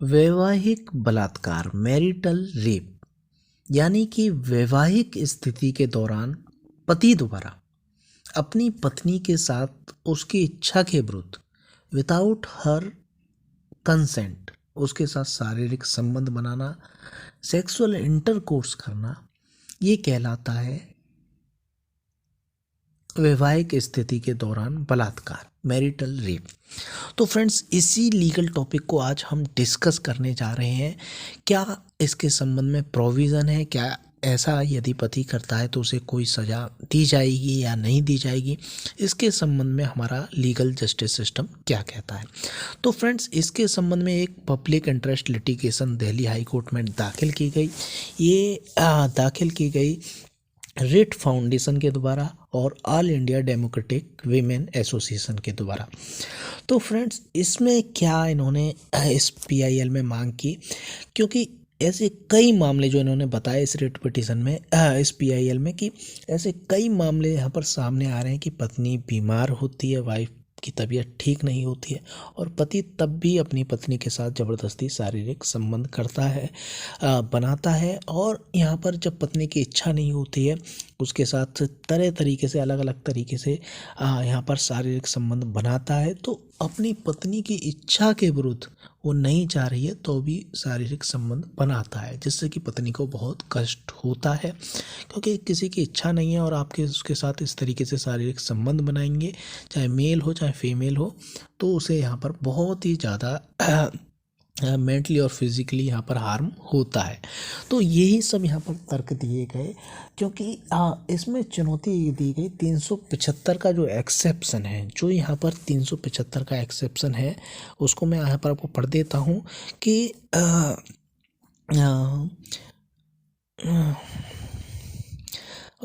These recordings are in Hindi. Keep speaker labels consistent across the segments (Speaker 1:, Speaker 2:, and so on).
Speaker 1: वैवाहिक बलात्कार मैरिटल रेप यानी कि वैवाहिक स्थिति के दौरान पति द्वारा अपनी पत्नी के साथ उसकी इच्छा के विरुद्ध विदाउट हर कंसेंट उसके साथ शारीरिक संबंध बनाना, सेक्सुअल इंटरकोर्स करना, ये कहलाता है वैवाहिक स्थिति के दौरान बलात्कार मैरिटल रेप। तो फ्रेंड्स, इसी लीगल टॉपिक को आज हम डिस्कस करने जा रहे हैं। क्या इसके संबंध में प्रोविज़न है? क्या ऐसा यदि पति करता है तो उसे कोई सज़ा दी जाएगी या नहीं दी जाएगी? इसके संबंध में हमारा लीगल जस्टिस सिस्टम क्या कहता है? तो फ्रेंड्स, इसके संबंध में एक public interest litigation Delhi high court में दाखिल की गई। ये दाखिल की गई रिट फाउंडेशन के द्वारा और all India democratic women association के द्वारा। तो फ्रेंड्स, इसमें क्या इन्होंने इस PIL में मांग की, क्योंकि ऐसे कई मामले जो इन्होंने बताए इस रिट पिटीशन में, इस PIL में, कि ऐसे कई मामले यहाँ पर सामने आ रहे हैं कि पत्नी बीमार होती है, वाइफ की तबीयत ठीक नहीं होती है और पति तब भी अपनी पत्नी के साथ ज़बरदस्ती शारीरिक संबंध करता है, बनाता है। और यहाँ पर जब पत्नी की इच्छा नहीं होती है उसके साथ तरह तरीके से, अलग अलग तरीके से यहाँ पर शारीरिक संबंध बनाता है, तो अपनी पत्नी की इच्छा के विरुद्ध वो नहीं चाह रही है तो भी शारीरिक संबंध बनाता है, जिससे कि पत्नी को बहुत कष्ट होता है, क्योंकि किसी की इच्छा नहीं है और आपके उसके साथ इस तरीके से शारीरिक संबंध बनाएंगे, चाहे मेल हो चाहे फीमेल हो, तो उसे यहाँ पर बहुत ही ज़्यादा मेंटली और फिजिकली यहाँ पर हार्म होता है। तो यही सब यहाँ पर तर्क दिए गए, क्योंकि इसमें चुनौती दी गई 375 का जो एक्सेप्शन है, जो यहाँ पर 375 का एक्सेप्शन है उसको मैं यहाँ पर आपको पढ़ देता हूँ कि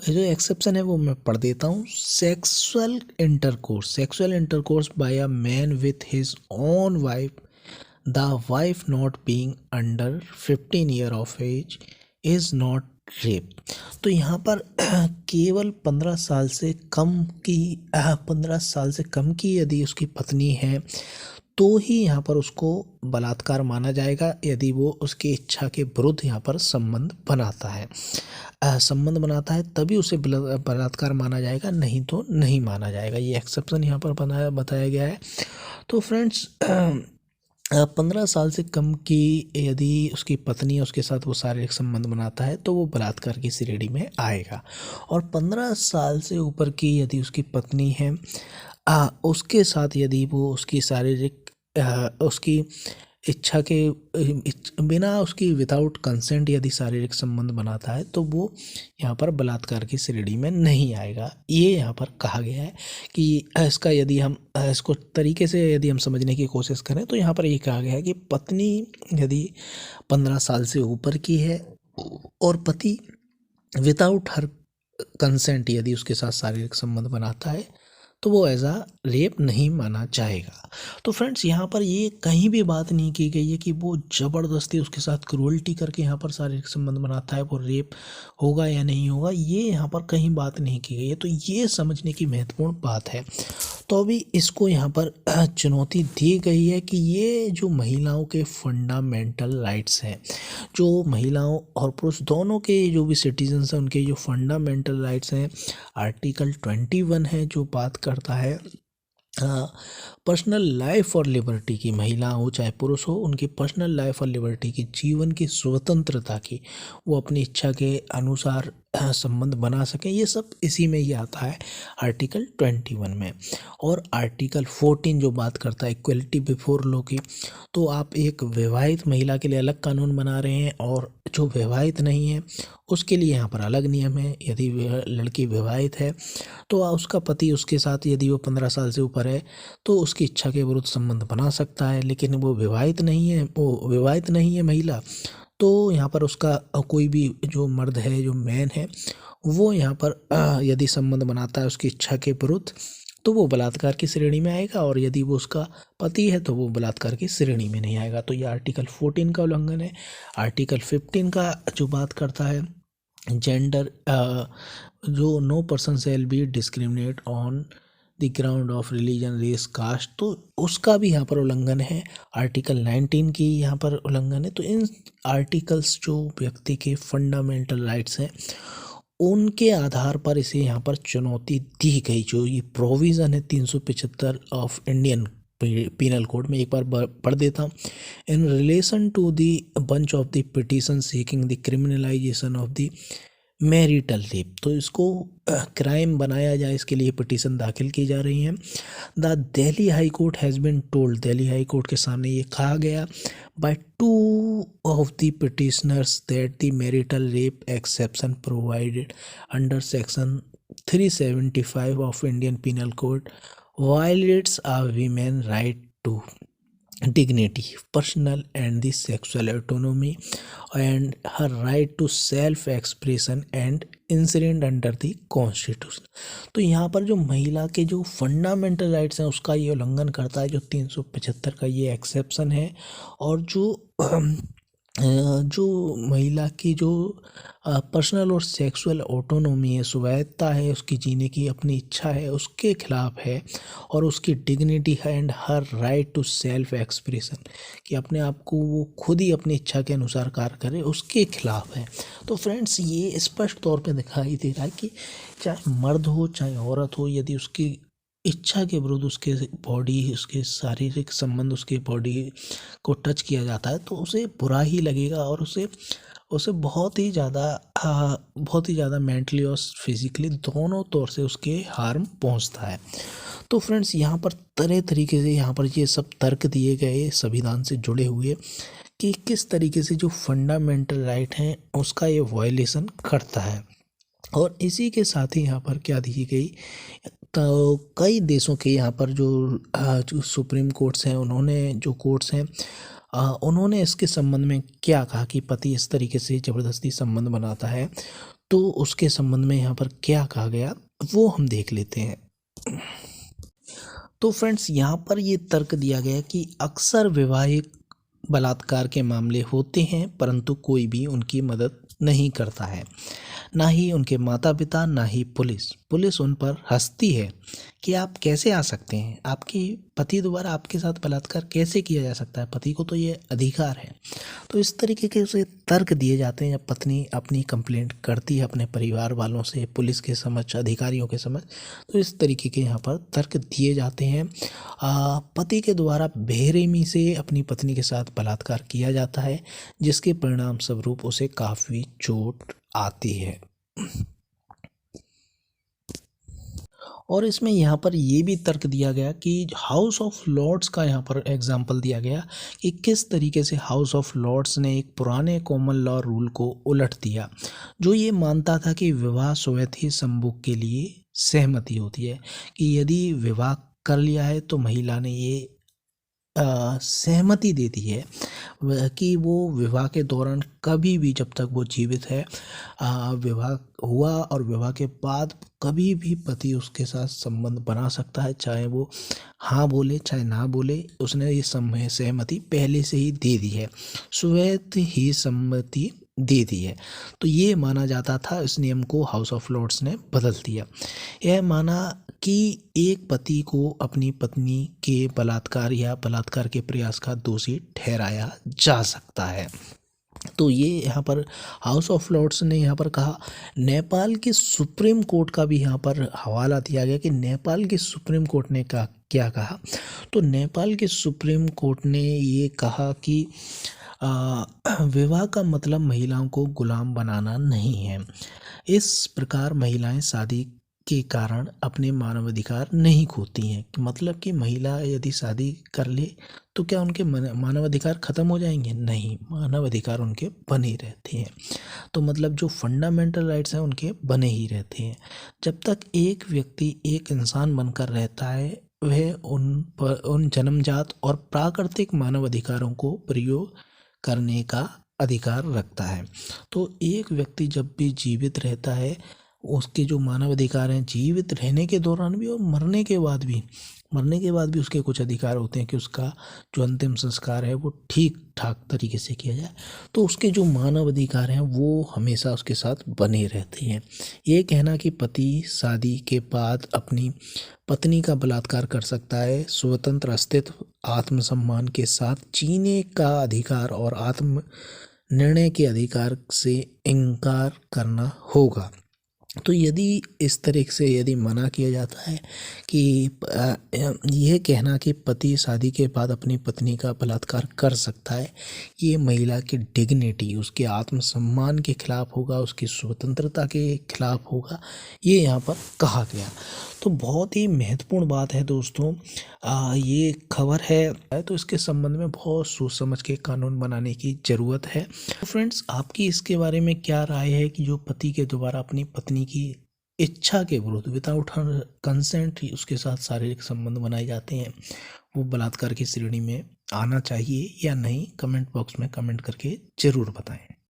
Speaker 1: जो एक्सेप्शन है वो मैं पढ़ देता हूँ। Sexual intercourse by a man with his own wife, the wife not being under 15 year of age is not rape। तो यहाँ पर केवल 15 साल से कम की यदि उसकी पत्नी है तो ही यहाँ पर उसको बलात्कार माना जाएगा, यदि वो उसकी इच्छा के विरुद्ध यहाँ पर संबंध बनाता है तभी उसे बलात्कार माना जाएगा, नहीं तो नहीं माना जाएगा। ये एक्सेप्शन यहाँ पर बताया गया है। तो फ्रेंड्स, 15 साल से कम की यदि उसकी पत्नी है उसके साथ वो शारीरिक संबंध बनाता है तो वो बलात्कार की श्रेणी में आएगा, और 15 साल से ऊपर की यदि उसकी पत्नी है उसके साथ यदि वो उसकी शारीरिक उसकी इच्छा के बिना उसकी विदाउट कंसेंट यदि शारीरिक संबंध बनाता है तो वो यहाँ पर बलात्कार की श्रेणी में नहीं आएगा। ये यहाँ पर कहा गया है कि इसका यदि हम इसको तरीके से यदि हम समझने की कोशिश करें तो यहाँ पर ये कहा गया है कि पत्नी यदि 15 साल से ऊपर की है और पति विदाउट हर कंसेंट यदि उसके साथ शारीरिक संबंध बनाता है तो वो एज आ रेप नहीं माना जाएगा। तो फ्रेंड्स, यहाँ पर ये कहीं भी बात नहीं की गई है कि वो ज़बरदस्ती उसके साथ क्रूअल्टी करके यहाँ पर शारीरिक संबंध बनाता है, वो रेप होगा या नहीं होगा, ये यहाँ पर कहीं बात नहीं की गई है। तो ये समझने की महत्वपूर्ण बात है। तो अभी इसको यहाँ पर चुनौती दी गई है कि ये जो महिलाओं के फंडामेंटल राइट्स हैं, जो महिलाओं और पुरुष दोनों के जो भी सिटीजन्स हैं उनके जो फंडामेंटल राइट्स हैं, आर्टिकल 21 है जो बात करता है पर्सनल लाइफ और लिबर्टी की, महिला हो चाहे पुरुष हो, उनकी पर्सनल लाइफ और लिबर्टी की, जीवन की स्वतंत्रता की, वो अपनी इच्छा के अनुसार संबंध बना सकें, ये सब इसी में ही आता है आर्टिकल 21 में। और आर्टिकल 14 जो बात करता है इक्वलिटी बिफोर लॉ की, तो आप एक विवाहित महिला के लिए अलग कानून बना रहे हैं और जो विवाहित नहीं है उसके लिए यहाँ पर अलग नियम है। यदि लड़की विवाहित है तो उसका पति उसके साथ यदि वो 15 साल से ऊपर है तो उसकी इच्छा के विरुद्ध संबंध बना सकता है, लेकिन वो विवाहित नहीं है महिला, तो यहाँ पर उसका कोई भी जो मर्द है, जो मैन है, वो यहाँ पर यदि संबंध बनाता है उसकी इच्छा के विरुद्ध तो वो बलात्कार की श्रेणी में आएगा, और यदि वो उसका पति है तो वो बलात्कार की श्रेणी में नहीं आएगा। तो ये आर्टिकल 14 का उल्लंघन है। आर्टिकल 15 का जो बात करता है जेंडर, जो no person shall be discriminate on the ground of religion race caste, तो उसका भी यहाँ पर उल्लंघन है। आर्टिकल 19 की यहाँ पर उल्लंघन है। तो इन आर्टिकल्स जो व्यक्ति के फंडामेंटल राइट्स हैं उनके आधार पर इसे यहाँ पर चुनौती दी गई। जो ये प्रोविज़न है 375 ऑफ इंडियन पीनल कोड में, एक बार पढ़ देता हूँ। In relation to the bunch of the petition seeking the criminalisation of the marital rape, तो इसको क्राइम बनाया जाए इसके लिए पिटीशन दाखिल की जा रही हैं। The Delhi high court has been told, Delhi high court के सामने ये कहा गया by 2 of the petitioners that the marital rape exception provided under section 375 of Indian penal code violates a women's right to dignity, personal and the sexual autonomy, and her right to self-expression and incident under the constitution। तो यहाँ पर जो महिला के जो फंडामेंटल राइट्स हैं उसका ये उल्लंघन करता है, जो 375 का ये एक्सेप्शन है। और जो महिला की जो पर्सनल और सेक्सुअल ऑटोनोमी है, स्वायत्ता है, उसकी जीने की अपनी इच्छा है, उसके खिलाफ है। और उसकी डिग्निटी है and her right to self expression, कि अपने आप को वो खुद ही अपनी इच्छा के अनुसार कार्य करे, उसके खिलाफ है। तो फ्रेंड्स ये स्पष्ट तौर पे दिखाई दे रहा है कि चाहे मर्द हो चाहे औरत हो, यदि उसकी इच्छा के विरुद्ध उसके बॉडी, उसके शारीरिक संबंध, उसके बॉडी को टच किया जाता है तो उसे बुरा ही लगेगा, और उसे बहुत ही ज़्यादा मेंटली और फिजिकली दोनों तौर से उसके हार्म पहुंचता है। तो फ्रेंड्स यहाँ पर तरह तरीके से यहाँ पर ये सब तर्क दिए गए संविधान से जुड़े हुए कि किस तरीके से जो फंडामेंटल राइट हैं उसका ये वायलेशन करता है। और इसी के साथ ही यहाँ पर क्या दी गई, तो कई देशों के यहाँ पर जो सुप्रीम कोर्ट्स हैं, उन्होंने इसके संबंध में क्या कहा कि पति इस तरीके से ज़बरदस्ती संबंध बनाता है, तो उसके संबंध में यहाँ पर क्या कहा गया वो हम देख लेते हैं। तो फ्रेंड्स यहाँ पर ये तर्क दिया गया कि अक्सर वैवाहिक बलात्कार के मामले होते हैं परंतु कोई भी उनकी मदद नहीं करता है, ना ही उनके माता पिता, ना ही पुलिस उन पर हंसती है कि आप कैसे आ सकते हैं, आपके पति द्वारा आपके साथ बलात्कार कैसे किया जा सकता है, पति को तो ये अधिकार है। तो इस तरीके के उसे तर्क दिए जाते हैं जब पत्नी अपनी कंप्लेंट करती है अपने परिवार वालों से, पुलिस के समक्ष, अधिकारियों के समक्ष, तो इस तरीके के यहाँ पर तर्क दिए जाते हैं। पति के द्वारा बेरहमी से अपनी पत्नी के साथ बलात्कार किया जाता है, जिसके परिणाम स्वरूप उसे काफ़ी चोट आती है। और इसमें यहाँ पर ये भी तर्क दिया गया कि हाउस ऑफ लॉर्ड्स का यहाँ पर एग्जाम्पल दिया गया कि किस तरीके से हाउस ऑफ लॉर्ड्स ने एक पुराने कॉमन लॉ रूल को उलट दिया, जो ये मानता था कि विवाह स्वयं ही संभोग के लिए सहमति होती है, कि यदि विवाह कर लिया है तो महिला ने ये सहमति देती है कि वो विवाह के दौरान कभी भी, जब तक वो जीवित है, विवाह हुआ और विवाह के बाद कभी भी पति उसके साथ संबंध बना सकता है, चाहे वो हाँ बोले चाहे ना बोले, उसने ये सहमति पहले से ही दे दी है, स्वतः ही सम्मति दे दी है। तो ये माना जाता था, इस नियम को हाउस ऑफ लॉर्ड्स ने बदल दिया। यह माना कि एक पति को अपनी पत्नी के बलात्कार या बलात्कार के प्रयास का दोषी ठहराया जा सकता है। तो ये यहाँ पर हाउस ऑफ लॉर्ड्स ने यहाँ पर कहा। नेपाल के सुप्रीम कोर्ट का भी यहाँ पर हवाला दिया गया कि नेपाल के सुप्रीम कोर्ट ने क्या कहा। तो नेपाल के सुप्रीम कोर्ट ने ये कहा कि विवाह का मतलब महिलाओं को गुलाम बनाना नहीं है। इस प्रकार महिलाएं शादी के कारण अपने मानवाधिकार नहीं खोती हैं। मतलब कि महिला यदि शादी कर ले तो क्या उनके मानवाधिकार ख़त्म हो जाएंगे? नहीं, मानवाधिकार उनके बने रहते हैं। तो मतलब जो फंडामेंटल राइट्स हैं उनके बने ही रहते हैं। जब तक एक व्यक्ति एक इंसान बनकर रहता है, वह उन जन्मजात और प्राकृतिक मानव अधिकारों को प्रयोग करने का अधिकार रखता है। तो एक व्यक्ति जब भी जीवित रहता है उसके जो मानव अधिकार हैं जीवित रहने के दौरान भी और मरने के बाद भी उसके कुछ अधिकार होते हैं कि उसका जो अंतिम संस्कार है वो ठीक ठाक तरीके से किया जाए। तो उसके जो मानव अधिकार हैं वो हमेशा उसके साथ बने रहते हैं। ये कहना कि पति शादी के बाद अपनी पत्नी का बलात्कार कर सकता है, स्वतंत्र अस्तित्व, आत्मसम्मान के साथ जीने का अधिकार और आत्म निर्णय के अधिकार से इनकार करना होगा। तो यदि इस तरह से यदि मना किया जाता है कि यह कहना कि पति शादी के बाद अपनी पत्नी का बलात्कार कर सकता है, ये महिला की डिग्निटी, उसके आत्मसम्मान के खिलाफ होगा, उसकी स्वतंत्रता के खिलाफ होगा, ये यहाँ पर कहा गया। तो बहुत ही महत्वपूर्ण बात है दोस्तों, ये खबर है तो इसके संबंध में बहुत सोच समझ के कानून बनाने की ज़रूरत है। तो फ्रेंड्स, आपकी इसके बारे में क्या राय है कि जो पति के द्वारा अपनी पत्नी की इच्छा के विरुद्ध विदाउट हर कंसेंट ही उसके साथ शारीरिक संबंध बनाए जाते हैं, वो बलात्कार की श्रेणी में आना चाहिए या नहीं? कमेंट बॉक्स में कमेंट करके ज़रूर बताएं।